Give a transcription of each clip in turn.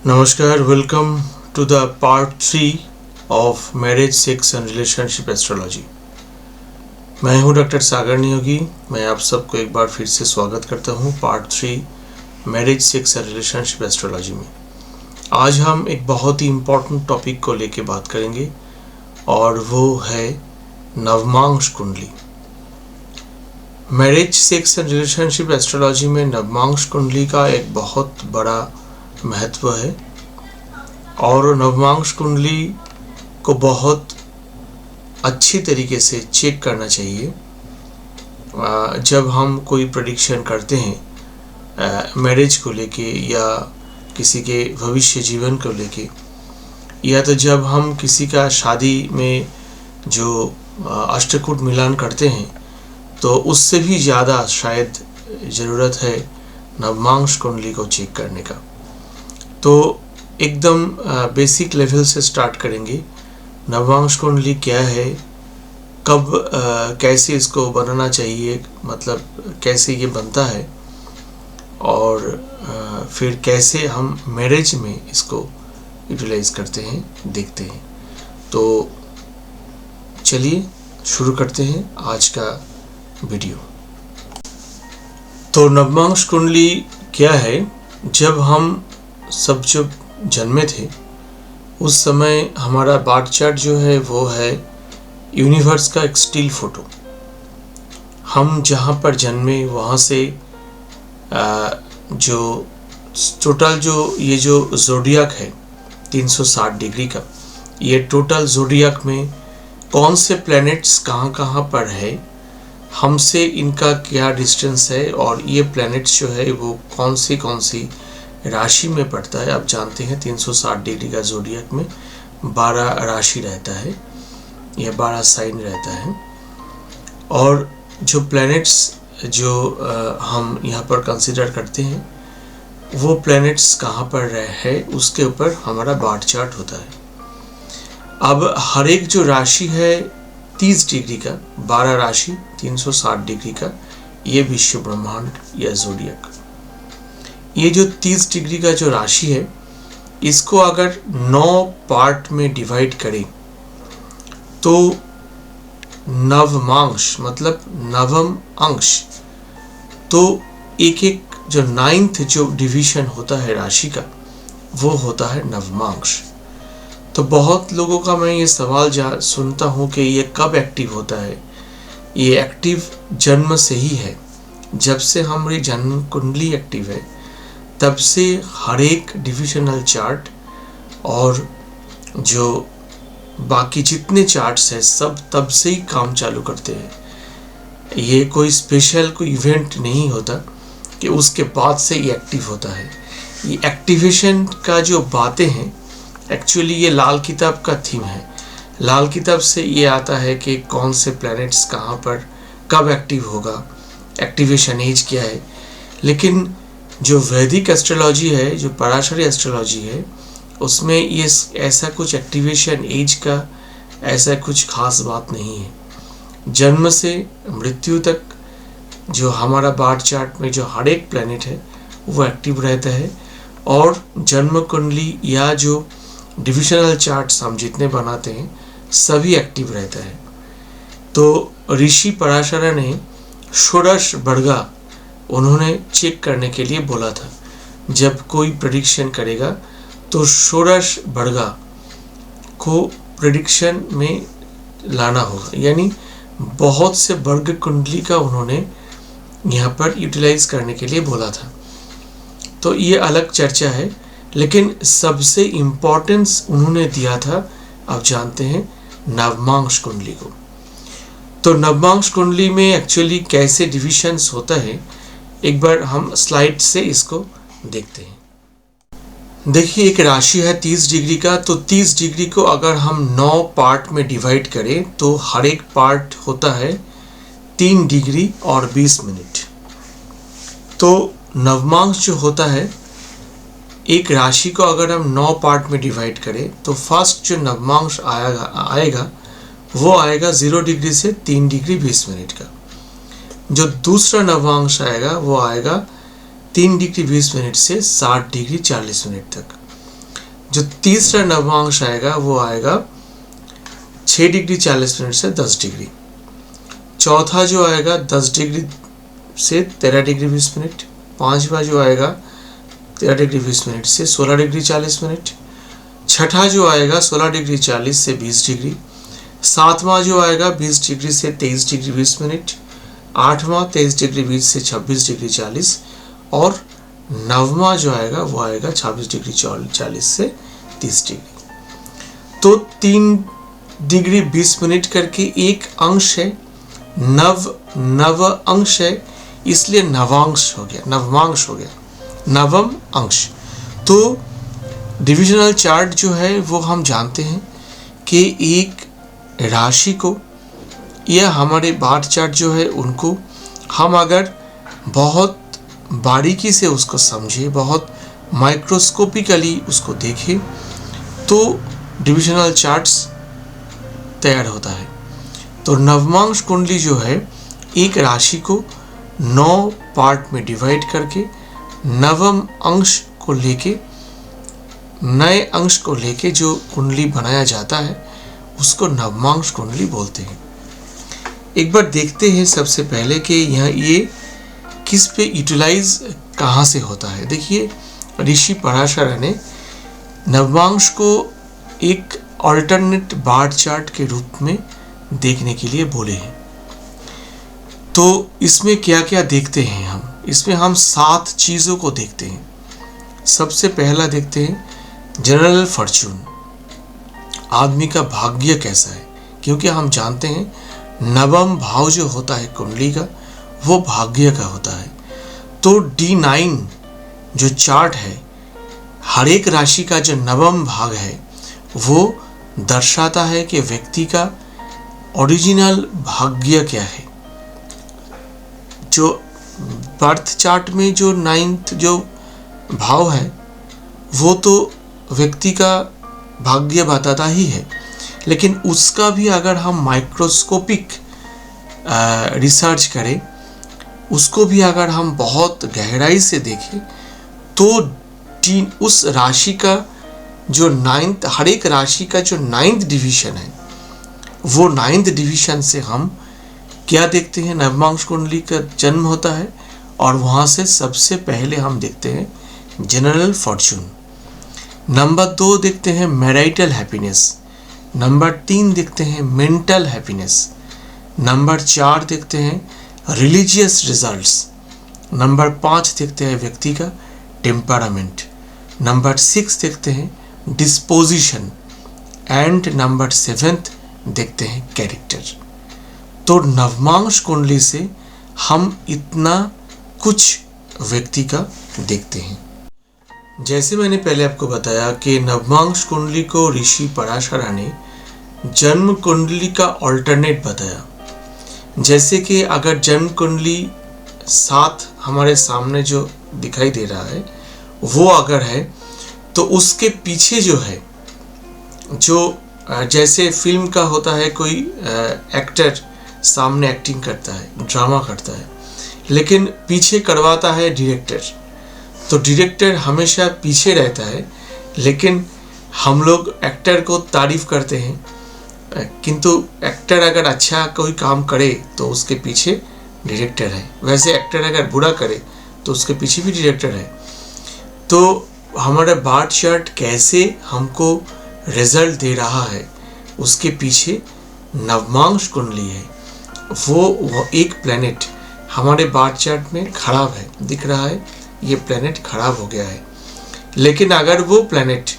Namaskar, welcome to the part 3 of Marriage, Sex and Relationship Astrology. मैं हूं doctor सागर नियोगी। मैं आप सबको एक बार फिर से स्वागत करता हूं part 3 marriage, sex and relationship astrology में। आज हम एक बहुत ही इम्पोर्टेंट टॉपिक को लेके बात करेंगे और वो है नवमांश कुंडली। Marriage, sex and relationship astrology में नवमांश कुंडली का एक बहुत बड़ा महत्व है और नवमांश कुंडली को बहुत अच्छी तरीके से चेक करना चाहिए जब हम कोई प्रेडिक्शन करते हैं मैरिज को लेके या किसी के भविष्य जीवन को लेके, या तो जब हम किसी का शादी में जो अष्टकूट मिलान करते हैं तो उससे भी ज़्यादा शायद ज़रूरत है नवमांश कुंडली को चेक करने का। तो एकदम बेसिक लेवल से स्टार्ट करेंगे। नवमांश कुंडली क्या है, कब कैसे इसको बनाना चाहिए, मतलब कैसे ये बनता है, और फिर कैसे हम मैरिज में इसको यूटिलाइज करते हैं, देखते हैं। तो चलिए शुरू करते हैं आज का वीडियो। तो नवमांश कुंडली क्या है, जब हम सब जब जन्मे थे उस समय हमारा बार्थ चार्ट जो है वो है यूनिवर्स का एक स्टिल फोटो। हम जहाँ पर जन्मे वहाँ से जो टोटल ये जो ज़ोडियाक है 360 डिग्री का, ये टोटल ज़ोडियाक में कौन से प्लैनेट्स कहाँ कहाँ पर है, हमसे इनका क्या डिस्टेंस है, और ये प्लैनेट्स जो है वो कौन सी राशि में पड़ता है। आप जानते हैं 360 डिग्री का ज़ोडियाक में 12 राशि रहता है या 12 साइन रहता है, और जो प्लैनेट्स जो हम यहाँ पर कंसिडर करते हैं वो प्लैनेट्स कहाँ पर है उसके ऊपर हमारा बार्थ चार्ट होता है। अब हर एक जो राशि है 30 डिग्री का, 12 राशि 360 डिग्री का, ये विश्व ब्रह्मांड या ज़ोडियाक, ये जो 30 डिग्री का जो राशि है इसको अगर 9 पार्ट में डिवाइड करें तो नवमांश मतलब नवम अंश, तो एक एक जो 9th जो डिवीजन होता है राशि का वो होता है नवमांश। तो बहुत लोगों का मैं ये सवाल सुनता हूँ कि ये कब एक्टिव होता है। ये एक्टिव जन्म से ही है। जब से हमारी जन्म कुंडली एक्टिव है तब से हर एक डिविजनल चार्ट और जो बाकी जितने चार्ट्स हैं सब तब से ही काम चालू करते हैं। ये कोई स्पेशल कोई इवेंट नहीं होता कि उसके बाद से ये एक्टिव होता है। ये एक्टिवेशन का जो बातें हैं एक्चुअली ये लाल किताब का थीम है। लाल किताब से ये आता है कि कौन से प्लैनेट्स कहाँ पर कब एक्टिव होगा, एक्टिवेशन एज क्या है। लेकिन जो वैदिक एस्ट्रोलॉजी है, जो पराशरी एस्ट्रोलॉजी है, उसमें ये ऐसा कुछ एक्टिवेशन एज का ऐसा कुछ खास बात नहीं है। जन्म से मृत्यु तक जो हमारा बार्थ चार्ट में जो हर एक प्लैनेट है वो एक्टिव रहता है, और जन्म कुंडली या जो डिविजनल चार्ट्स हम जितने बनाते हैं सभी एक्टिव रहता है। तो ऋषि पराशर ने षोडश बर्गा उन्होंने चेक करने के लिए बोला था। जब कोई प्रेडिक्शन करेगा तो षोडश बर्गा को प्रेडिक्शन में लाना होगा, यानी बहुत से वर्ग कुंडली का उन्होंने यहाँ पर यूटिलाइज करने के लिए बोला था। तो ये अलग चर्चा है, लेकिन सबसे इम्पोर्टेंस उन्होंने दिया था, आप जानते हैं, नवमांश कुंडली को। तो नवमांश कुंडली में एक्चुअली कैसे डिविजन्स होता है, एक बार हम स्लाइड से इसको देखते हैं। देखिए, एक राशि है 30 डिग्री का, तो 30 डिग्री को अगर हम 9 पार्ट में डिवाइड करें तो हर एक पार्ट होता है 3 डिग्री और 20 मिनट। तो नवमांश जो होता है, एक राशि को अगर हम 9 पार्ट में डिवाइड करें तो फर्स्ट जो नवमांश आएगा वो आएगा 0 डिग्री से 3 डिग्री 20 मिनट का। जो दूसरा नवमांश आएगा वो आएगा 3 डिग्री 20 मिनट से 60 डिग्री 40 मिनट तक। जो तीसरा नवमांश आएगा वो आएगा 6 डिग्री 40 मिनट से 10 डिग्री। चौथा जो आएगा 10 डिग्री से 13 डिग्री 20 मिनट। पांचवा जो आएगा 13 डिग्री 20 मिनट से 16 डिग्री 40 मिनट। छठा जो आएगा 16 डिग्री 40 से 20 डिग्री। सातवां जो आएगा 20 डिग्री से 23 डिग्री 20 मिनट। आठवां 23 डिग्री 20 से 26 डिग्री 40। और नववां जो आएगा वो आएगा 26 डिग्री 40 से 30 डिग्री। तो 3 डिग्री 20 मिनट करके एक अंश है, नव अंश है, इसलिए नवांश हो गया, नवमांश हो गया, नवम अंश। तो डिविजनल चार्ट जो है वो हम जानते हैं कि एक राशि को या हमारे बार चार्ट जो है उनको हम अगर बहुत बारीकी से उसको समझे, बहुत माइक्रोस्कोपिकली उसको देखें, तो डिविजनल चार्ट्स तैयार होता है। तो नवमांश कुंडली जो है एक राशि को 9 पार्ट में डिवाइड करके नवम अंश को लेके, नए अंश को लेके जो कुंडली बनाया जाता है उसको नवमांश कुंडली बोलते हैं। एक बार देखते हैं सबसे पहले कि यहाँ ये किस पे यूटिलाइज कहाँ से होता है। देखिए, ऋषि पराशर ने नवमांश को एक अल्टरनेट बार चार्ट के रूप में देखने के लिए बोले हैं। तो इसमें क्या क्या देखते हैं हम? इसमें हम 7 चीज़ों को देखते हैं। सबसे पहला देखते हैं जनरल फॉर्चून, आदमी का भाग्य कैसा है, क्योंकि हम जानते हैं नवम भाव जो होता है कुंडली का वो भाग्य का होता है। तो D9 जो चार्ट है, हर एक राशि का जो नवम भाग है वो दर्शाता है कि व्यक्ति का ओरिजिनल भाग्य क्या है। जो बर्थ चार्ट में जो 9th जो भाव है वो तो व्यक्ति का भाग्य बताता ही है, लेकिन उसका भी अगर हम माइक्रोस्कोपिक रिसर्च करें, उसको भी अगर हम बहुत गहराई से देखें, तो उस राशि का जो 9th, हर एक राशि का जो 9th डिवीजन है वो 9th डिवीजन से हम क्या देखते हैं, नवमांश कुंडली का जन्म होता है। और वहाँ से सबसे पहले हम देखते हैं जनरल फॉर्चून। नंबर 2 देखते हैं मैरिटल हैप्पीनेस। नंबर 3 देखते हैं मेंटल हैप्पीनेस। नंबर 4 देखते हैं रिलीजियस रिजल्ट्स। नंबर 5 देखते हैं व्यक्ति का टेम्परामेंट। नंबर 6 देखते हैं डिस्पोजिशन। एंड नंबर 7 देखते हैं कैरेक्टर। तो नवमांश कुंडली से हम इतना कुछ व्यक्ति का देखते हैं। जैसे मैंने पहले आपको बताया कि नवमांश कुंडली को ऋषि पराशर ने जन्म कुंडली का अल्टरनेट बताया। जैसे कि अगर जन्म कुंडली 7 हमारे सामने जो दिखाई दे रहा है वो अगर है, तो उसके पीछे जो है, जो जैसे फिल्म का होता है, कोई एक्टर सामने एक्टिंग करता है, ड्रामा करता है, लेकिन पीछे करवाता है डायरेक्टर। तो डायरेक्टर हमेशा पीछे रहता है, लेकिन हम लोग एक्टर को तारीफ करते हैं, किंतु एक्टर अगर अच्छा कोई काम करे तो उसके पीछे डायरेक्टर है। वैसे एक्टर अगर बुरा करे तो उसके पीछे भी डायरेक्टर है। तो हमारा बार चार्ट कैसे हमको रिजल्ट दे रहा है, उसके पीछे नवमांश कुंडली है। वो एक प्लैनेट हमारे बार चार्ट में खराब है, दिख रहा है ये प्लैनेट खराब हो गया है, लेकिन अगर वो प्लैनेट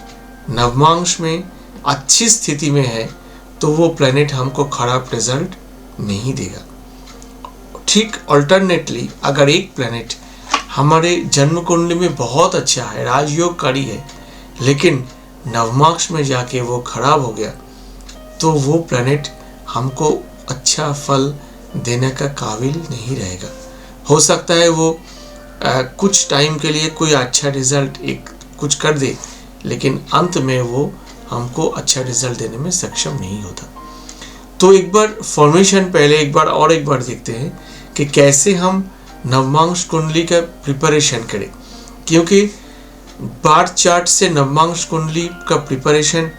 नवमांश में अच्छी स्थिति में है तो वो प्लैनेट हमको खराब रिजल्ट नहीं देगा। ठीक अल्टरनेटली, अगर एक प्लैनेट हमारे जन्म कुंडली में बहुत अच्छा है, राजयोगकारी है, लेकिन नवमांश में जाके वो खराब हो गया, तो वो प्लैनेट हमको अच्छा फल देने का काबिल नहीं रहेगा। हो सकता है वो कुछ टाइम के लिए कोई अच्छा रिजल्ट कुछ कर दे, लेकिन अंत में वो हमको अच्छा रिजल्ट देने में सक्षम नहीं होता। तो एक बार फॉर्मेशन पहले एक बार देखते हैं कि कैसे हम नवमांश कुंडली का प्रिपरेशन करें, क्योंकि बार चार्ट से नवमांश कुंडली का प्रिपरेशन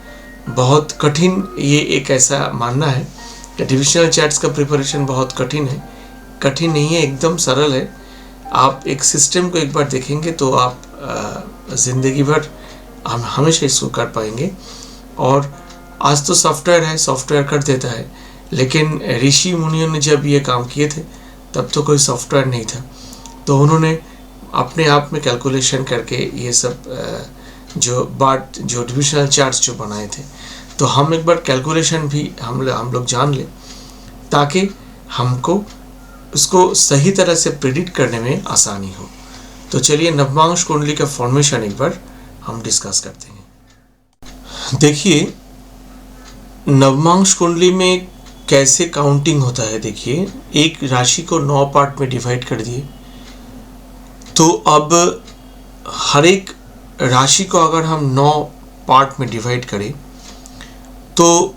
बहुत कठिन, ये एक ऐसा मानना है कि डिविजनल चार्ट्स का प्रिपरेशन बहुत कठिन है। कठिन नहीं है, एकदम सरल है। आप एक सिस्टम को एक बार देखेंगे तो आप ज़िंदगी भर हम हमेशा इसको कर पाएंगे। और आज तो सॉफ्टवेयर है, सॉफ्टवेयर कर देता है, लेकिन ऋषि मुनियों ने जब ये काम किए थे तब तो कोई सॉफ्टवेयर नहीं था, तो उन्होंने अपने आप में कैलकुलेशन करके ये सब जो डिविजनल चार्ट्स जो बनाए थे। तो हम एक बार कैलकुलेशन भी हम लोग जान लें ताकि हमको उसको सही तरह से प्रिडिक्ट करने में आसानी हो। तो चलिए नवमांश कुंडली का फॉर्मेशन एक बार हम डिस्कस करते हैं। देखिए नवमांश कुंडली में कैसे काउंटिंग होता है। देखिए एक राशि को 9 पार्ट में डिवाइड कर दिए, तो अब हर एक राशि को अगर हम 9 पार्ट में डिवाइड करें तो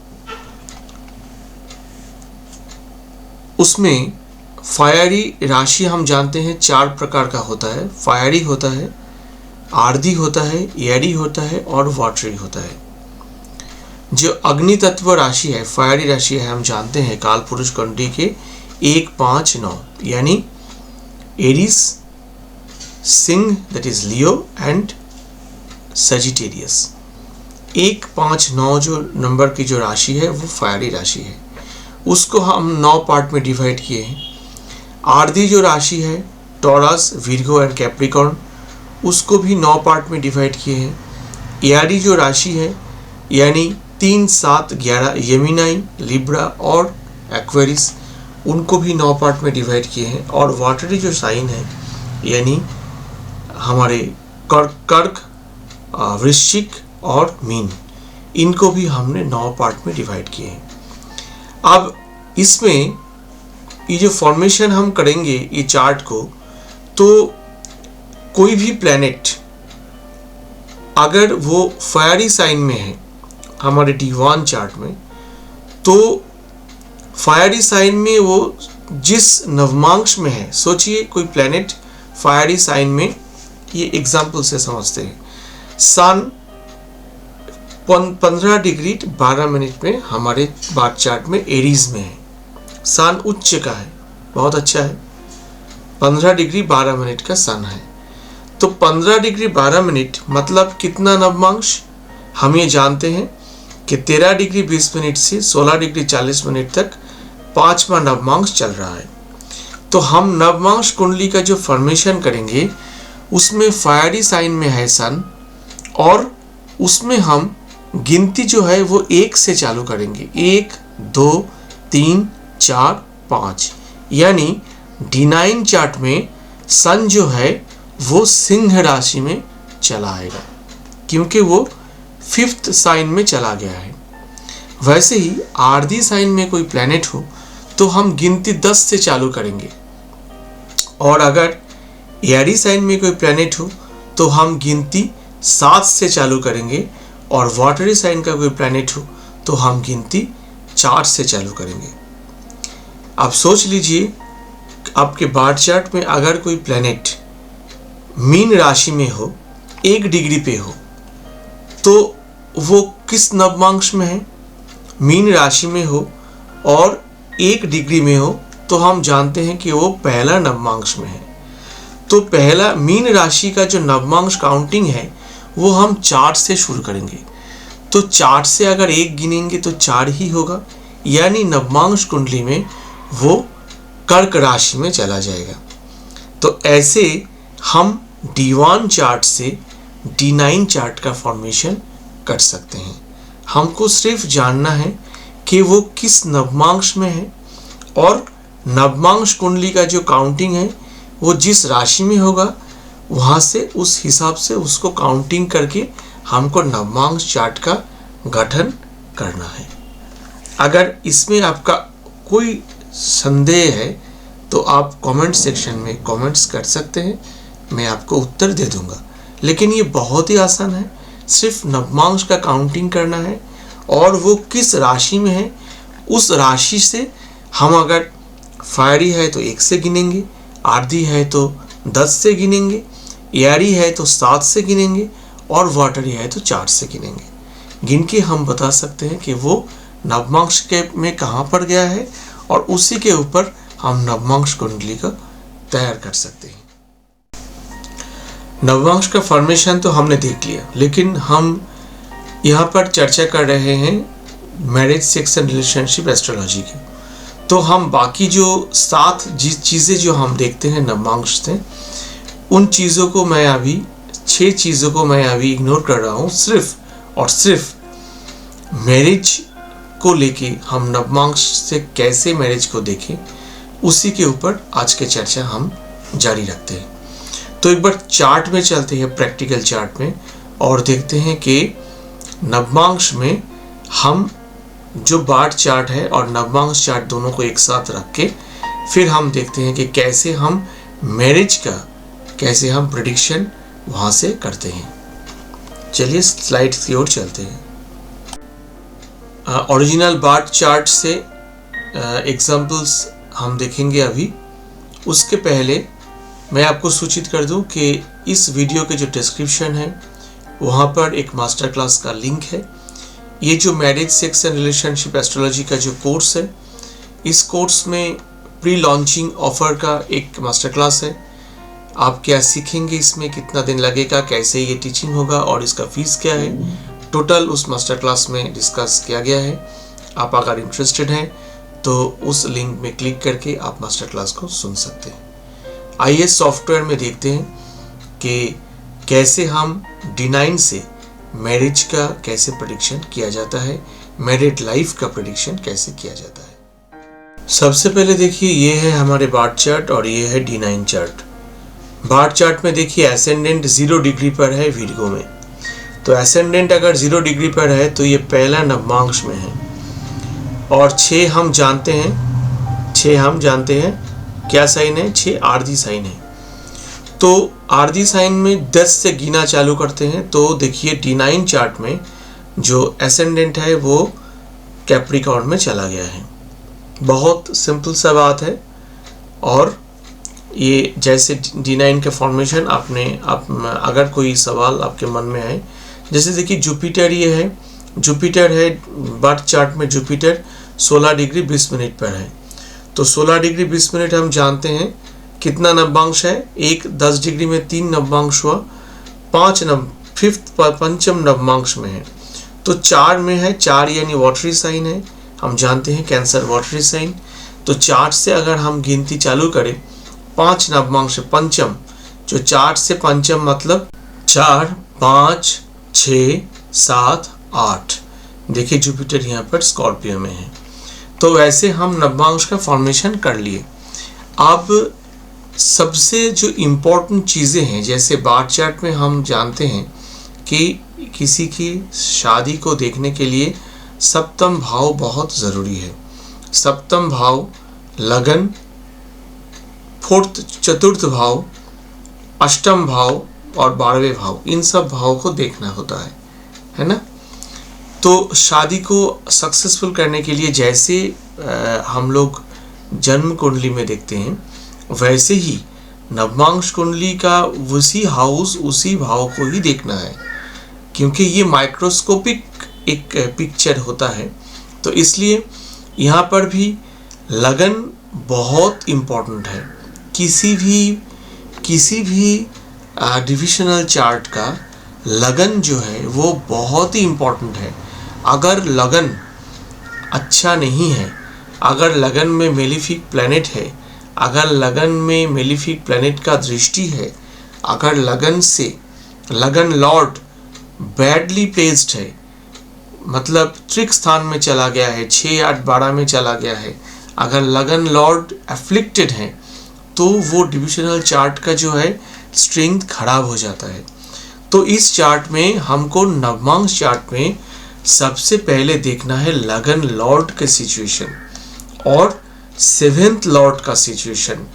उसमें फायरी राशि हम जानते हैं 4 प्रकार का होता है। फायरी होता है, आर्दी होता है, एयरी होता है और वाटरी होता है। जो अग्नि तत्व राशि है, फायरी राशि है, हम जानते हैं काल पुरुष कुंडली के 1, 5, 9 यानी Aries, Singh that is Leo and Sagittarius. 1, 5, 9 जो नंबर की जो राशि है वो फायरी राशि है, उसको हम 9 पार्ट में डिवाइड किए हैं। आर्दी जो राशि है टॉरस, विर्गो एंड कैप्रिकॉर्न, उसको भी 9 पार्ट में डिवाइड किए हैं। एरी जो राशि है यानी 3, 7, 11 येमिनाई, लिब्रा और एक्वेरिस, उनको भी 9 पार्ट में डिवाइड किए हैं। और वाटरी जो साइन है यानी हमारे कर्क, वृश्चिक और मीन, इनको भी हमने 9 पार्ट में डिवाइड किए हैं। अब इसमें ये जो फॉर्मेशन हम करेंगे ये चार्ट को, तो कोई भी प्लैनेट अगर वो फायरी साइन में है हमारे D1 चार्ट में, तो फायरी साइन में वो जिस नवमांश में है, सोचिए कोई प्लैनेट फायरी साइन में, ये एग्जाम्पल से समझते हैं। सन 15 डिग्री 12 मिनट में हमारे बार चार्ट में एरीज में है, सन उच्च का है, बहुत अच्छा है, 15 डिग्री 12 मिनट का सन है। तो 15 डिग्री 12 मिनट मतलब कितना नवमांश, हम ये जानते हैं कि 13 डिग्री 20 मिनट से 16 डिग्री 40 मिनट तक 5वां नवमांश चल रहा है। तो हम नवमांश कुंडली का जो फॉर्मेशन करेंगे उसमें फायरी साइन में है सन, और उसमें हम गिनती जो है वो 1 से चालू करेंगे, 1, 2, 3, 4, 5, यानी D9 चार्ट में सन जो है वो सिंह राशि में चला आएगा क्योंकि वो 5th साइन में चला गया है। वैसे ही आर्दी साइन में कोई प्लैनेट हो तो हम गिनती 10 से चालू करेंगे, और अगर एरी साइन में कोई प्लैनेट हो तो हम गिनती 7 से चालू करेंगे, और वाटरी साइन का कोई प्लैनेट हो तो हम गिनती 4 से चालू करेंगे। आप सोच लीजिए आपके बार चार्ट में अगर कोई प्लैनेट मीन राशि में हो, 1 डिग्री पे हो, तो वो किस नवमांश में है, मीन राशि में हो और 1 डिग्री में हो, तो हम जानते हैं कि वो पहला नवमांश में है। तो पहला मीन राशि का जो नवमांश काउंटिंग है वो हम 4 से शुरू करेंगे। तो 4 से अगर 1 गिनेंगे तो 4 ही होगा, यानी नवमांश कुंडली में वो कर्क राशि में चला जाएगा। तो ऐसे हम D1 चार्ट से D9 चार्ट का फॉर्मेशन कर सकते हैं। हमको सिर्फ जानना है कि वो किस नवमांश में है, और नवमांश कुंडली का जो काउंटिंग है वो जिस राशि में होगा वहाँ से उस हिसाब से उसको काउंटिंग करके हमको नवमांश चार्ट का गठन करना है। अगर इसमें आपका कोई संदेह है तो आप कमेंट सेक्शन में कमेंट्स कर सकते हैं, मैं आपको उत्तर दे दूंगा। लेकिन ये बहुत ही आसान है, सिर्फ नवमांश का काउंटिंग करना है, और वो किस राशि में है उस राशि से हम अगर फायरी है तो 1 से गिनेंगे, आर्दी है तो 10 से गिनेंगे, एयरी है तो 7 से गिनेंगे और वाटरी है तो 4 से गिनेंगे। गिन के हम बता सकते हैं कि वो नवमांश के में कहाँ पर गया है और उसी के ऊपर हम नवमांश कुंडली को तैयार कर सकते हैं। नवमांश का फॉर्मेशन तो हमने देख लिया, लेकिन हम यहाँ पर चर्चा कर रहे हैं marriage, sex and relationship astrology की। तो हम बाकी जो 7 चीज़ें जो हम देखते हैं नवमांश से, उन चीज़ों को मैं अभी 6 चीज़ों को मैं अभी इग्नोर कर रहा हूँ। सिर्फ और सिर्फ मैरिज को लेके हम नवमांश से कैसे मैरिज को देखें, उसी के ऊपर आज के चर्चा हम जारी रखते हैं। तो एक बार चार्ट में चलते हैं, प्रैक्टिकल चार्ट में, और देखते हैं कि नवमांश में हम जो बार्ट चार्ट है और नवमांश चार्ट दोनों को एक साथ रख के फिर हम देखते हैं कि कैसे हम मैरिज का कैसे हम प्रेडिक्शन वहाँ से करते हैं। चलिए स्लाइड्स की ओर चलते हैं। ओरिजिनल बार्ट चार्ट से एग्जाम्पल्स हम देखेंगे अभी। उसके पहले मैं आपको सूचित कर दूं कि इस वीडियो के जो डिस्क्रिप्शन है वहाँ पर एक मास्टर क्लास का लिंक है। ये जो marriage, sex and relationship astrology का जो कोर्स है, इस कोर्स में प्री लॉन्चिंग ऑफर का एक मास्टर क्लास है। आप क्या सीखेंगे, इसमें कितना दिन लगेगा, कैसे ये टीचिंग होगा और इसका फीस क्या है, टोटल उस मास्टर क्लास में डिस्कस किया गया है। आप अगर इंटरेस्टेड हैं तो उस लिंक में क्लिक करके आप मास्टर क्लास को सुन सकते हैं। आइए सॉफ्टवेयर में देखते हैं कि कैसे हम D9 से मैरिज का कैसे प्रेडिक्शन किया जाता है, मैरिड लाइफ का प्रेडिक्शन कैसे किया जाता है। सबसे पहले देखिए, ये है हमारे बार्ट चार्ट और ये है D9 चार्ट। बार्ट चार्ट में देखिए एसेंडेंट 0 डिग्री पर है विर्गो में। तो एसेंडेंट अगर 0 डिग्री पर है तो ये पहला नवमांश में है। और 6 हम जानते हैं क्या साइन है, 6 आरजी साइन है। तो आरजी साइन में 10 से गिना चालू करते हैं। तो देखिए D9 चार्ट में जो एसेंडेंट है वो कैप्रिकॉर्न में चला गया है। बहुत सिंपल सा बात है। और ये जैसे D9 के फॉर्मेशन अगर कोई सवाल आपके मन में आए, जैसे देखिए जुपिटर, ये है जुपिटर है बर्थ चार्ट में। जुपिटर 16 डिग्री 20 मिनट पर है। तो 16 डिग्री 20 मिनट हम जानते हैं कितना नवमांश है, 10 डिग्री में 3 नवमांश हुआ, पंचम नवमांश में है। तो 4 में है, 4 यानी वाटरी साइन है। हम जानते हैं कैंसर वाटरी साइन। तो 4 से अगर हम गिनती चालू करें, 5 नवमांश पंचम, जो 4 से पंचम मतलब 4, 5, 6, 7, 8। देखिए जुपिटर यहाँ पर स्कॉर्पियो में है। तो वैसे हम नवमांश का फॉर्मेशन कर लिए। अब सबसे जो इम्पोर्टेंट चीज़ें हैं, जैसे बार्ट चार्ट में हम जानते हैं कि किसी की शादी को देखने के लिए सप्तम भाव बहुत ज़रूरी है। सप्तम भाव, लगन, चतुर्थ भाव, अष्टम भाव और 12वें भाव, इन सब भाव को देखना होता है ना। तो शादी को सक्सेसफुल करने के लिए जैसे हम लोग जन्म कुंडली में देखते हैं, वैसे ही नवमांश कुंडली का उसी हाउस, उसी भाव को ही देखना है, क्योंकि ये माइक्रोस्कोपिक एक पिक्चर होता है। तो इसलिए यहाँ पर भी लगन बहुत इम्पोर्टेंट है। किसी भी डिविजनल चार्ट का लगन जो है वो बहुत ही इम्पोर्टेंट है। अगर लगन अच्छा नहीं है, अगर लगन में मेलिफिक प्लैनेट है, अगर लगन में मेलिफिक प्लैनेट का दृष्टि है, अगर लगन लॉर्ड बैडली प्लेस्ड है, मतलब त्रिक स्थान में चला गया है, 6, 8, 12 में चला गया है, अगर लगन लॉर्ड एफ्लिक्टेड है, तो वो डिविजनल चार्ट का जो है स्ट्रेंथ खराब हो जाता है। तो इस चार्ट में हमको नवमांश चार्ट में सबसे पहले देखना है लगन लॉर्ड के सिचुएशन और 7th लॉर्ड का सिचुएशन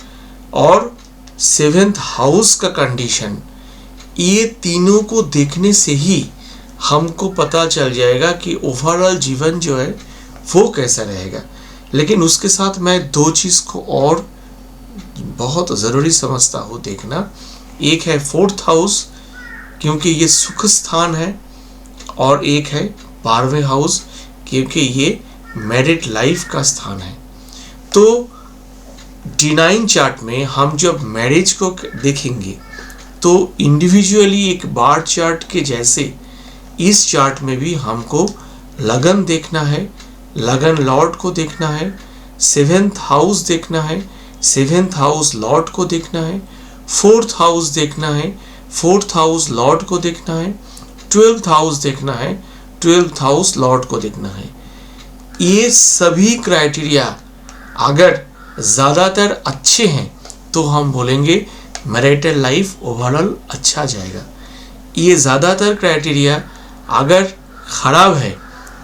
और 7th हाउस का कंडीशन। ये तीनों को देखने से ही हमको पता चल जाएगा कि ओवरऑल जीवन जो है वो कैसा रहेगा। लेकिन उसके साथ मैं 2 चीज़ को और बहुत ज़रूरी समझता हूँ देखना। एक है 4th हाउस क्योंकि ये सुख स्थान है, और एक है 12वें हाउस क्योंकि ये मैरिड लाइफ का स्थान है। तो D9 चार्ट में हम जब मैरिज को देखेंगे तो इंडिविजुअली एक बार चार्ट के जैसे इस चार्ट में भी हमको लगन देखना है, लगन लॉर्ड को देखना है, 7th हाउस देखना है, 7th हाउस लॉर्ड को देखना है, 4th हाउस देखना है, 4th हाउस लॉर्ड को देखना है, 12th हाउस देखना है, 12th हाउस लॉर्ड को देखना है। ये सभी क्राइटेरिया अगर ज़्यादातर अच्छे हैं तो हम बोलेंगे मैरिटल लाइफ ओवरऑल अच्छा जाएगा। ये ज़्यादातर क्राइटेरिया अगर ख़राब है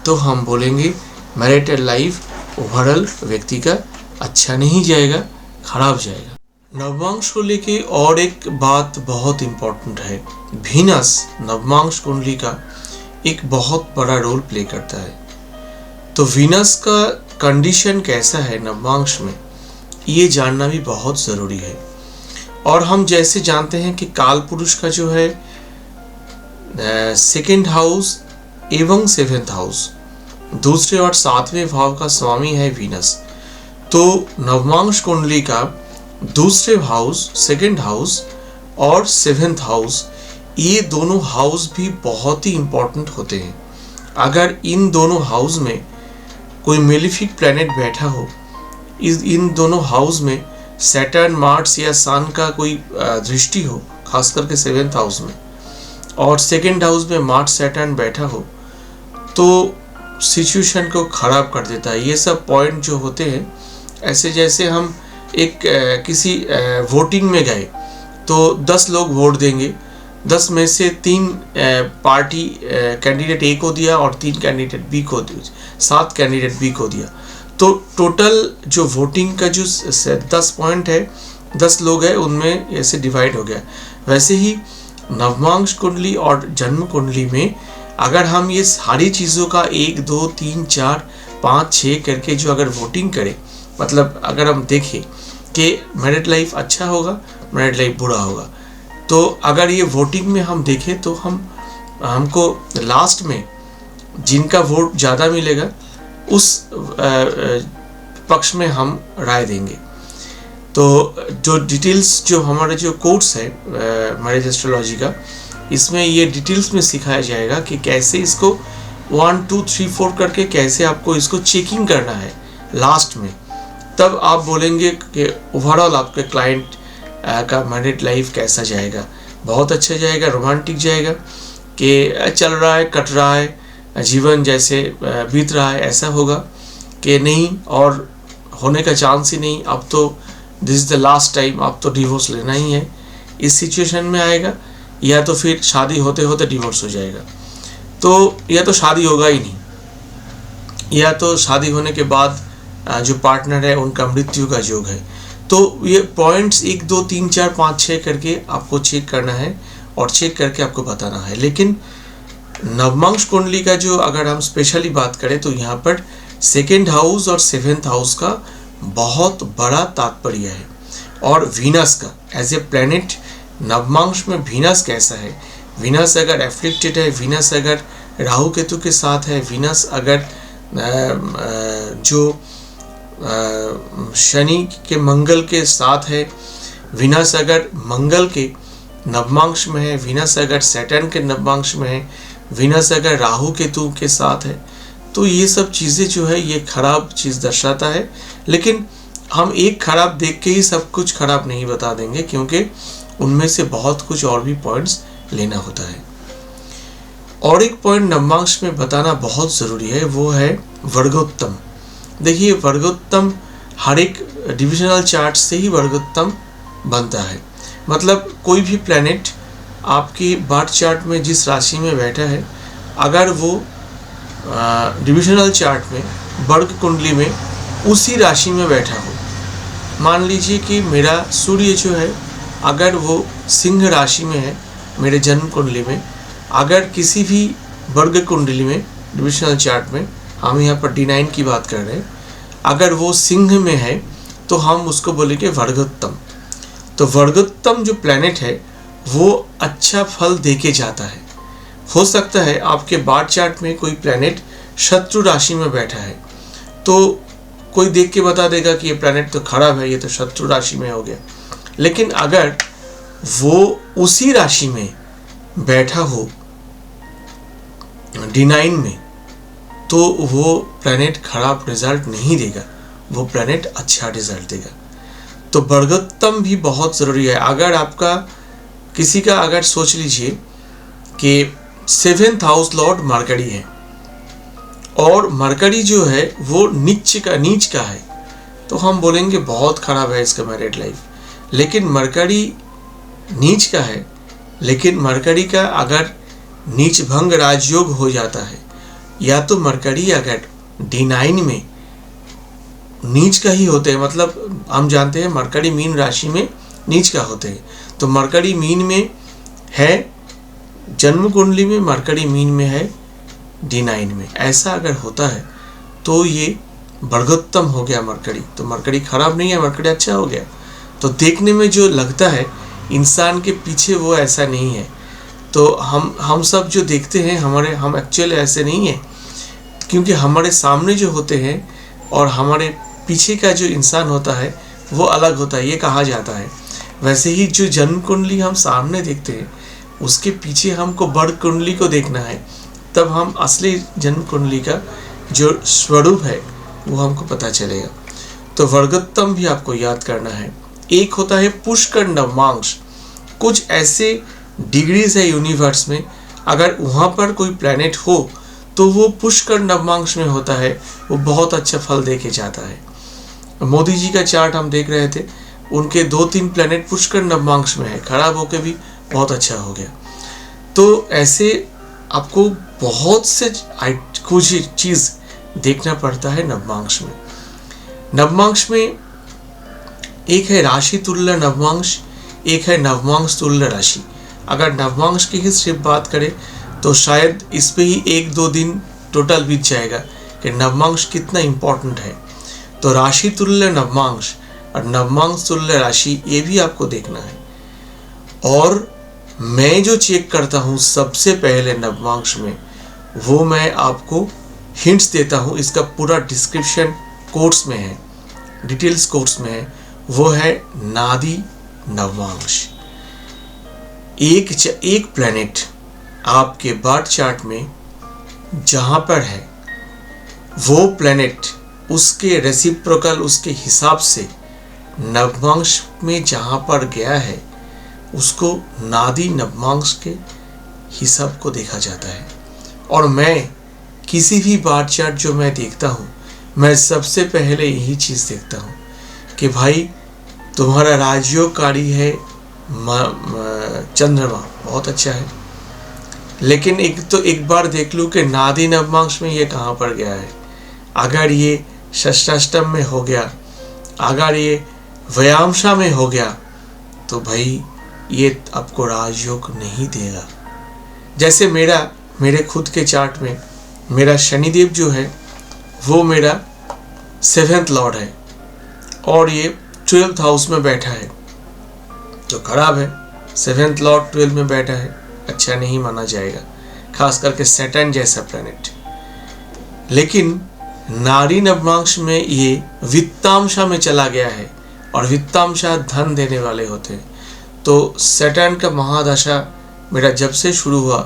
तो हम बोलेंगे मैरिटल लाइफ ओवरऑल व्यक्ति का अच्छा नहीं जाएगा, खराब जाएगा। नवमांश को लेके और एक बात बहुत इम्पोर्टेंट है, वीनस नवमांश कुंडली का एक बहुत बड़ा रोल प्ले करता है। तो वीनस का कंडीशन कैसा है नवमांश में, ये जानना भी बहुत ज़रूरी है। और हम जैसे जानते हैं कि काल पुरुष का जो है 2nd हाउस एवं 7th हाउस, दूसरे और 7वें भाव का स्वामी है वीनस। तो नवमांश कुंडली का दूसरे हाउस 2nd हाउस और 7th हाउस, ये दोनों हाउस भी बहुत ही इम्पोर्टेंट होते हैं। अगर इन दोनों हाउस में कोई मेलिफिक प्लैनेट बैठा हो, इन दोनों हाउस में सैटर्न, मार्स या सन का कोई दृष्टि हो, खास करके 7th हाउस में, और 2nd हाउस में मार्स सैटर्न बैठा हो, तो सिचुएशन को ख़राब कर देता है। ये सब पॉइंट जो होते हैं, ऐसे जैसे हम एक किसी वोटिंग में गए तो 10 लोग वोट देंगे, 10 में से 3 पार्टी कैंडिडेट ए को दिया और 3 कैंडिडेट बी को दिया, 7 कैंडिडेट बी को दिया। तो टोटल जो वोटिंग का जो 10 पॉइंट है, 10 लोग हैं, उनमें ऐसे डिवाइड हो गया। वैसे ही नवमांश कुंडली और जन्म कुंडली में अगर हम ये सारी चीज़ों का 1 2 3 4 5 6 करके जो अगर वोटिंग करें, मतलब अगर हम देखें कि मैरिड लाइफ अच्छा होगा, मैरिड लाइफ बुरा होगा, तो अगर ये वोटिंग में हम देखें तो हमको लास्ट में जिनका वोट ज़्यादा मिलेगा उस पक्ष में हम राय देंगे। तो जो डिटेल्स, जो हमारे जो कोर्स है मैरिज एस्ट्रोलॉजी का, इसमें ये डिटेल्स में सिखाया जाएगा कि कैसे इसको 1 2 3 4 करके कैसे आपको इसको चेकिंग करना है लास्ट में। तब आप बोलेंगे कि ओवरऑल आपके क्लाइंट का मैरिड लाइफ कैसा जाएगा, बहुत अच्छा जाएगा, रोमांटिक जाएगा, कि चल रहा है, कट रहा है, जीवन जैसे बीत रहा है, ऐसा होगा कि नहीं और होने का चांस ही नहीं, अब तो this is the last time, अब तो डिवोर्स लेना ही है, इस सिचुएशन में आएगा, या तो फिर शादी होते होते डिवोर्स हो जाएगा। तो या तो शादी होगा ही नहीं, या तो शादी होने के बाद जो पार्टनर है उनका मृत्यु का योग है। तो ये पॉइंट्स 1 2 3 4 5 6 करके आपको चेक करना है और चेक करके आपको बताना है। लेकिन नवमांश कुंडली का जो अगर हम स्पेशली बात करें तो यहाँ पर 2nd हाउस और 7th हाउस का बहुत बड़ा तात्पर्य है। और वीनस का एज ए प्लैनेट नवमांश में वीनस कैसा है, वीनस अगर एफ्लिक्टेड है, वीनस अगर राहु केतु के साथ है, वीनस अगर जो शनि के मंगल के साथ है, वीनस अगर मंगल के नवमांश में है, वीनस अगर सैटर्न के नवमांश में है, वीनस अगर राहु केतु के साथ है, तो ये सब चीज़ें जो है ये खराब चीज़ दर्शाता है। लेकिन हम एक खराब देख के ही सब कुछ खराब नहीं बता देंगे, क्योंकि उनमें से बहुत कुछ और भी पॉइंट्स लेना होता है। और एक पॉइंट नवमांश में बताना बहुत ज़रूरी है, वो है वर्गोत्तम। देखिए, वर्गोत्तम हर एक डिविजनल चार्ट से ही वर्गोत्तम बनता है। मतलब कोई भी प्लैनेट आपकी बर्थ चार्ट में जिस राशि में बैठा है, अगर वो डिविजनल चार्ट में वर्ग कुंडली में उसी राशि में बैठा हो, मान लीजिए कि मेरा सूर्य जो है अगर वो सिंह राशि में है मेरे जन्म कुंडली में, अगर किसी भी वर्ग कुंडली में डिविजनल चार्ट में, हम यहाँ पर D9 की बात कर रहे हैं, अगर वो सिंह में है तो हम उसको बोलेंगे वर्गोत्तम। तो वर्गोत्तम जो प्लैनेट है वो अच्छा फल देके जाता है। हो सकता है आपके बार्थ चार्ट में कोई प्लैनेट शत्रु राशि में बैठा है, तो कोई देख के बता देगा कि ये प्लैनेट तो खराब है, ये तो शत्रु राशि में हो गया। लेकिन अगर वो उसी राशि में बैठा हो D9 में, तो वो प्लैनेट खराब रिजल्ट नहीं देगा, वो प्लैनेट अच्छा रिजल्ट देगा। तो वर्गोत्तम भी बहुत ज़रूरी है। अगर आपका किसी का, अगर सोच लीजिए कि 7th हाउस लॉर्ड मरकरी है और मरकरी जो है वो नीच का है, तो हम बोलेंगे बहुत खराब है इसका मैरिड लाइफ। लेकिन मरकरी नीच का है, लेकिन मरकरी का अगर नीच भंग राजयोग हो जाता है, या तो मरकरी अगर D9 में नीच का ही होते हैं, मतलब हम जानते हैं मरकरी मीन राशि में नीच का होते हैं, तो मरकरी मीन में है, जन्म कुंडली में मरकरी मीन में है D9 में, ऐसा अगर होता है तो ये वर्गोत्तम हो गया मरकरी। तो मरकरी खराब नहीं है, मरकरी अच्छा हो गया। तो देखने में जो लगता है इंसान के पीछे, वो ऐसा नहीं है। तो हम सब जो देखते हैं हम एक्चुअली ऐसे नहीं है, क्योंकि हमारे सामने जो होते हैं और हमारे पीछे का जो इंसान होता है वो अलग होता है, ये कहा जाता है। वैसे ही जो जन्म कुंडली हम सामने देखते हैं, उसके पीछे हमको बड़ कुंडली को देखना है, तब हम असली जन्म कुंडली का जो स्वरूप है वो हमको पता चलेगा। तो वर्गोत्तम भी आपको याद करना है। एक होता है पुष्कर नवमांश। कुछ ऐसे डिग्रीज है यूनिवर्स में, अगर वहाँ पर कोई प्लैनेट हो तो वो पुष्कर नवमांश में होता है, वो बहुत अच्छा फल दे के जाता है। मोदी जी का चार्ट हम देख रहे थे, उनके 2-3 प्लैनेट पुष्कर नवमांश में है, खराब होके भी बहुत अच्छा हो गया। तो ऐसे आपको बहुत से कुछ चीज़ देखना पड़ता है नवमांश में। नवमांश में एक है राशि तुल्य नवमांश, एक है नवमांश तुल्य राशि। अगर नवमांश की ही सिर्फ बात करें तो शायद इस पे ही 1-2 दिन टोटल बीत जाएगा कि नवमांश कितना इम्पोर्टेंट है। तो राशि तुल्य नवमांश और नवमांश तुल्य राशि, ये भी आपको देखना है। और मैं जो चेक करता हूँ सबसे पहले नवमांश में, वो मैं आपको हिंट्स देता हूँ, इसका पूरा डिस्क्रिप्शन कोर्स में है, डिटेल्स कोर्स में है, वो है नादी नवमांश। एक प्लैनेट आपके बर्थ चार्ट में जहाँ पर है, वो प्लैनेट उसके रेसिप्रोकल, उसके हिसाब से नवमांश में जहाँ पर गया है, उसको नादी नवमांश के हिसाब को देखा जाता है। और मैं किसी भी बार चार्ट जो मैं देखता हूँ, मैं सबसे पहले यही चीज़ देखता हूँ कि भाई तुम्हारा राजयोगकारी है चंद्रमा, बहुत अच्छा है, लेकिन एक बार देख लूँ कि नादी नवमांश में ये कहाँ पर गया है। अगर ये षष्ठाष्टम में हो गया, अगर ये व्यायामशा में हो गया, तो भाई ये आपको राजयोग नहीं देगा। जैसे मेरे खुद के चार्ट में मेरा शनिदेव जो है वो मेरा 7th लॉर्ड है और ये 12th हाउस में बैठा है, तो खराब है। 7th लॉर्ड 12 में बैठा है, अच्छा नहीं माना जाएगा, खास करके सैटर्न जैसा प्लैनेट। लेकिन नारी नवमांश में ये वित्तांशा में चला गया है और वित्तांशा धन देने वाले होते हैं। तो सैटर्न का महादशा मेरा जब से शुरू हुआ,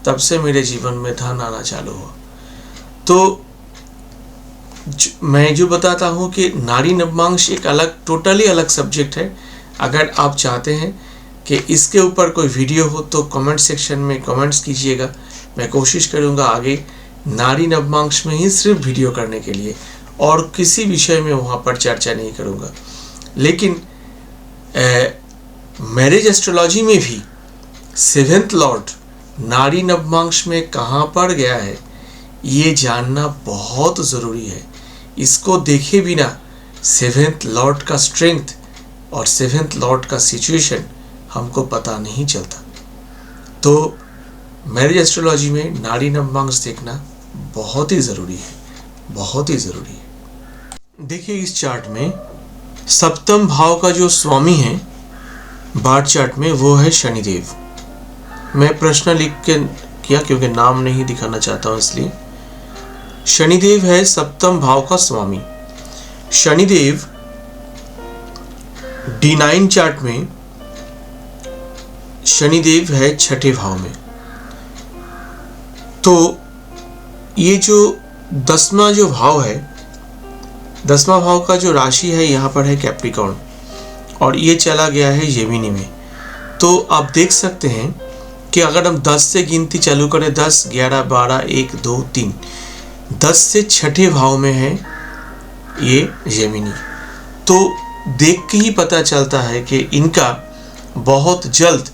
तब से मेरे जीवन में धन आना चालू हुआ। तो मैं जो बताता हूँ कि नारी नवमांश एक अलग, टोटली अलग सब्जेक्ट है। अगर आप चाहते हैं कि इसके ऊपर कोई वीडियो हो तो कमेंट सेक्शन में कमेंट्स कीजिएगा, मैं कोशिश करूँगा आगे नारी नवमांश में ही सिर्फ वीडियो करने के लिए, और किसी विषय में वहाँ पर चर्चा नहीं करूँगा। लेकिन मैरिज एस्ट्रोलॉजी में भी 7th लॉर्ड नारी नवमांश में कहाँ पर गया है, ये जानना बहुत ज़रूरी है। इसको देखे बिना 7th लॉर्ड का स्ट्रेंथ और 7th लॉर्ड का सिचुएशन हमको पता नहीं चलता। तो मैरिज एस्ट्रोलॉजी में नारी नवमांश देखना बहुत ही ज़रूरी है, बहुत ही ज़रूरी है। देखिए इस चार्ट में 7वें भाव का जो स्वामी है बार चार्ट में वो है शनिदेव। मैं प्रश्न लिख के किया क्योंकि नाम नहीं दिखाना चाहता हूँ, इसलिए। शनिदेव है सप्तम भाव का स्वामी। शनिदेव D9 चार्ट में शनिदेव है छठे भाव में। तो ये जो 10वां जो भाव है, 10वां भाव का जो राशि है यहाँ पर है कैप्रिकॉर्न, और ये चला गया है जेमिनी में। तो आप देख सकते हैं कि अगर हम 10 से गिनती चालू करें, 10, 11, 12, 1, 2, 3, 10 से छठे भाव में है ये जेमिनी। तो देख के ही पता चलता है कि इनका बहुत जल्द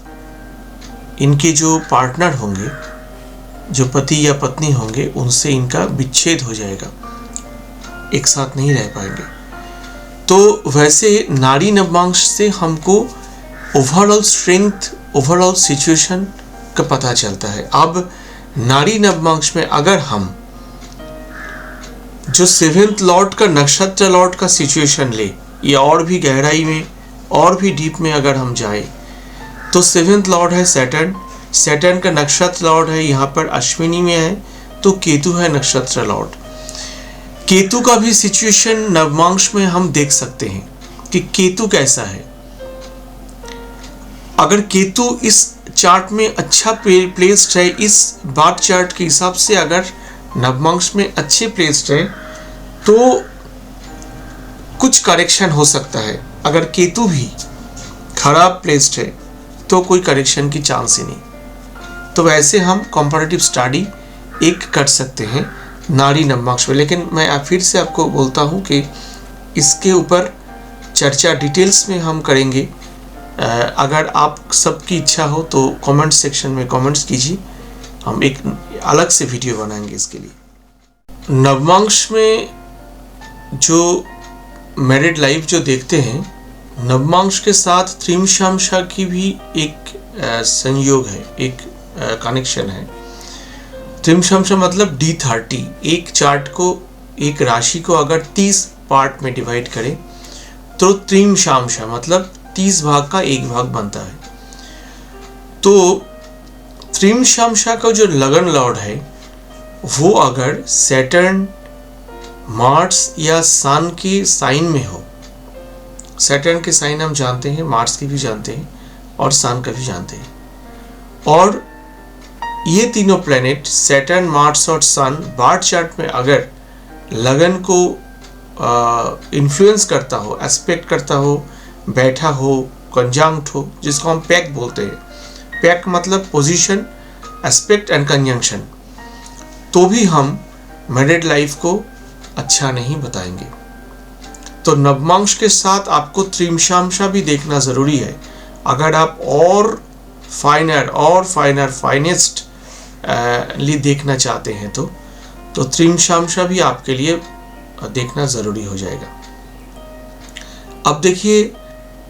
इनके जो पार्टनर होंगे, जो पति या पत्नी होंगे, उनसे इनका विच्छेद हो जाएगा, एक साथ नहीं रह पाएंगे। तो वैसे नाड़ी नवमांश से हमको ओवरऑल स्ट्रेंथ, ओवरऑल सिचुएशन का पता चलता है। अब नाड़ी नवमांश में अगर हम जो 7th लॉर्ड का, नक्षत्र लॉर्ड का सिचुएशन ले, या और भी गहराई में, और भी डीप में अगर हम जाए, तो 7th लॉर्ड है सैटर्न। सैटर्न का नक्षत्र लॉर्ड है यहाँ पर अश्विनी में है, तो केतु है नक्षत्र लॉर्ड। केतु का भी सिचुएशन नवमांश में हम देख सकते हैं कि केतु कैसा है। अगर केतु इस चार्ट में अच्छा प्लेस्ड है, इस बार चार्ट के हिसाब से अगर नवमांश में अच्छे प्लेस्ड है, तो कुछ करेक्शन हो सकता है। अगर केतु भी खराब प्लेस्ड है तो कोई करेक्शन की चांस ही नहीं। तो वैसे हम कंपैरेटिव स्टडी एक कर सकते हैं नाड़ी नवमांश में। लेकिन मैं फिर से आपको बोलता हूँ कि इसके ऊपर चर्चा डिटेल्स में हम करेंगे। अगर आप सबकी इच्छा हो तो कमेंट सेक्शन में कमेंट्स कीजिए, हम एक अलग से वीडियो बनाएंगे इसके लिए। नवमांश में जो मैरिड लाइफ जो देखते हैं, नवमांश के साथ त्रिमशांशा की भी एक संयोग है, एक कनेक्शन है। त्रिमशांशा मतलब D30। एक चार्ट को, एक राशि को अगर 30 पार्ट में डिवाइड करें तो त्रिमशांशा मतलब 30 भाग का एक भाग बनता है। तो त्रिमशांशा का जो लगन लॉर्ड है, वो अगर सैटर्न, मार्स या सन के साइन में हो, सैटर्न के साइन हम जानते हैं, मार्स की भी जानते हैं, और सन का भी जानते हैं, और ये तीनों प्लेनेट सैटर्न, मार्स और सन बार्थ चार्ट में अगर लगन को इन्फ्लुएंस करता हो, एस्पेक्ट करता हो, बैठा हो, कंजंक्ट हो, जिसको हम पैक बोलते हैं। पैक मतलब पोजीशन, एस्पेक्ट एंड कंजंक्शन। तो भी हम मैरिड लाइफ को अच्छा नहीं बताएंगे। तो नवमांश के साथ आपको त्रिमशांशा भी देखना जरूरी है। अगर आप और फाइनेस्ट ली देखना चाहते हैं तो त्रिमशांशा भी आपके लिए देखना जरूरी हो जाएगा। अब देखिए,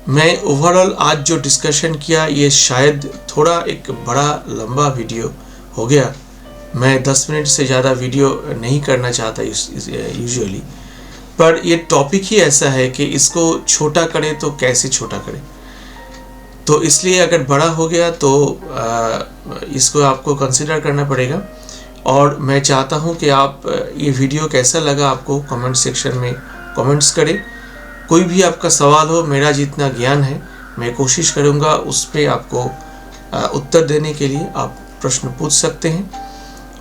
मैं ओवरऑल आज जो डिस्कशन किया, ये शायद थोड़ा एक बड़ा लंबा वीडियो हो गया। मैं 10 मिनट से ज़्यादा वीडियो नहीं करना चाहता यूजुअली, पर ये टॉपिक ही ऐसा है कि इसको छोटा करें तो कैसे छोटा करें। तो इसलिए अगर बड़ा हो गया तो इसको आपको कंसिडर करना पड़ेगा। और मैं चाहता हूँ कि आप ये वीडियो कैसा लगा आपको कमेंट सेक्शन में कमेंट्स करें। कोई भी आपका सवाल हो, मेरा जितना ज्ञान है मैं कोशिश करूँगा उस पर आपको उत्तर देने के लिए आप प्रश्न पूछ सकते हैं।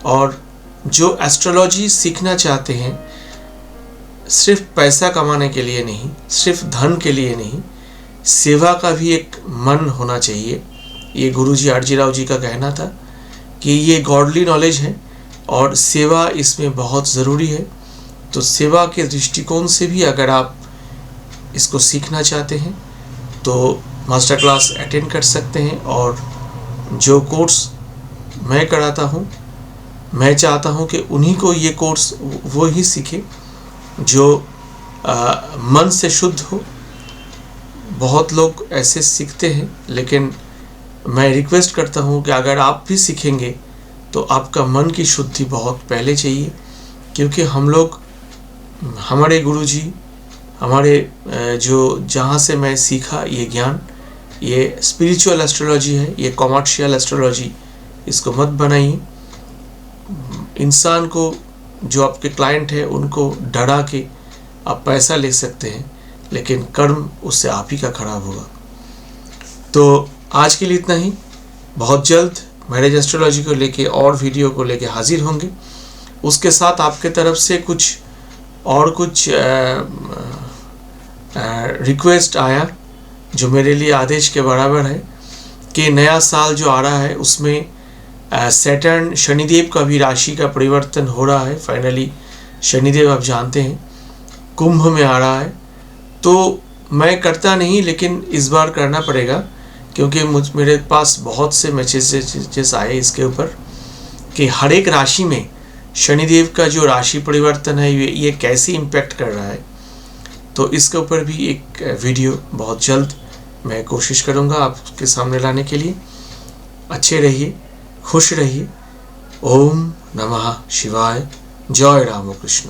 और जो एस्ट्रोलॉजी सीखना चाहते हैं, सिर्फ पैसा कमाने के लिए नहीं, सिर्फ धन के लिए नहीं, सेवा का भी एक मन होना चाहिए। ये गुरुजी आरजी राव जी का कहना था कि ये गॉडली नॉलेज है और सेवा इसमें बहुत ज़रूरी है। तो सेवा के दृष्टिकोण से भी अगर आप इसको सीखना चाहते हैं तो मास्टर क्लास अटेंड कर सकते हैं। और जो कोर्स मैं कराता हूँ, मैं चाहता हूँ कि उन्हीं को ये कोर्स वो ही सीखे जो मन से शुद्ध हो। बहुत लोग ऐसे सीखते हैं, लेकिन मैं रिक्वेस्ट करता हूँ कि अगर आप भी सीखेंगे तो आपका मन की शुद्धि बहुत पहले चाहिए। क्योंकि हम लोग, हमारे गुरुजी, हमारे जो जहाँ से मैं सीखा ये ज्ञान, ये स्पिरिचुअल एस्ट्रोलॉजी है, ये कॉमर्शियल एस्ट्रोलॉजी इसको मत बनाइए। इंसान को, जो आपके क्लाइंट है, उनको डरा के आप पैसा ले सकते हैं, लेकिन कर्म उससे आप ही का खराब होगा। तो आज के लिए इतना ही। बहुत जल्द मैरिज एस्ट्रोलॉजी को लेके और वीडियो को लेके हाजिर होंगे। उसके साथ आपके तरफ से कुछ रिक्वेस्ट आया जो मेरे लिए आदेश के बराबर है कि नया साल जो आ रहा है उसमें सैटर्न, शनिदेव का भी राशि का परिवर्तन हो रहा है। फाइनली शनिदेव आप जानते हैं कुंभ में आ रहा है। तो मैं करता नहीं, लेकिन इस बार करना पड़ेगा क्योंकि मेरे पास बहुत से मैसेजेस आए इसके ऊपर कि हर एक राशि में शनिदेव का जो राशि परिवर्तन है ये कैसे इम्पैक्ट कर रहा है। तो इसके ऊपर भी एक वीडियो बहुत जल्द मैं कोशिश करूँगा आपके सामने लाने के लिए। अच्छे रहिए, खुश रहिए। ओम नमः शिवाय। जय राम कृष्ण।